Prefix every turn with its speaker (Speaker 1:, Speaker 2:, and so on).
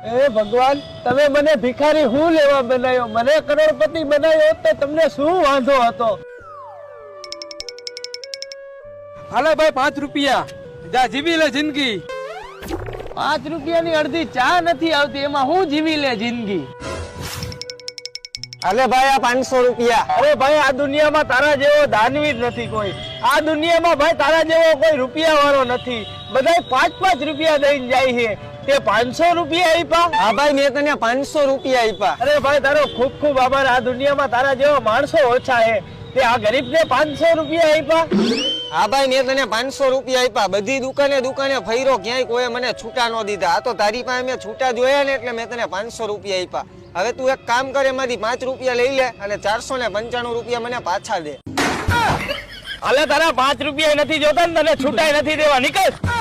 Speaker 1: એ ભગવાન, તમે મને ભિખારી હું લેવા બનાવ્યો? મને કરોડપતિ બનાવ્યો તો તમને શું વાંધો હતો?
Speaker 2: હાલે ભાઈ 5 રૂપિયા, જા જીવી લે જિંદગી.
Speaker 1: 5 રૂપિયાની અડધી ચા નથી આવતી, એમાં હું જીવી લે જિંદગી?
Speaker 3: અલે ભાઈ આ 500 રૂપિયા.
Speaker 1: અરે ભાઈ, આ દુનિયામાં તારા જેવો દાનવીર નથી કોઈ. આ દુનિયામાં ભાઈ તારા જેવો કોઈ રૂપિયા વાળો નથી. બધા 5-5 રૂપિયા દઈને જાય છે, તે 500 રૂપિયા આપ્યા?
Speaker 3: હા ભાઈ, મેં તને 500 રૂપિયા આપ્યા.
Speaker 1: અરે ભાઈ, તારો ખૂબ ખૂબ આભાર. આ દુનિયામાં તારા જેવા માણસો ઓછા છે, તે આ ગરીબને 500 રૂપિયા આપ્યા?
Speaker 3: હા ભાઈ, મેં તને 500 રૂપિયા આપ્યા. બધી દુકાને ફર્યો, ક્યાંય કોઈ મને છૂટા ન દીધા. આ તો તારી પાસે મેં છૂટા જોયા ને એટલે મેં તને 500 રૂપિયા આપ્યા. હવે તું એક કામ કર, એમાંથી 5 રૂપિયા લઈ લે અને 495 રૂપિયા મને પાછા દે.
Speaker 1: હાલે, તારા 5 રૂપિયા નથી જોતા ને તને છૂટાય નથી દેવા. નીકળ.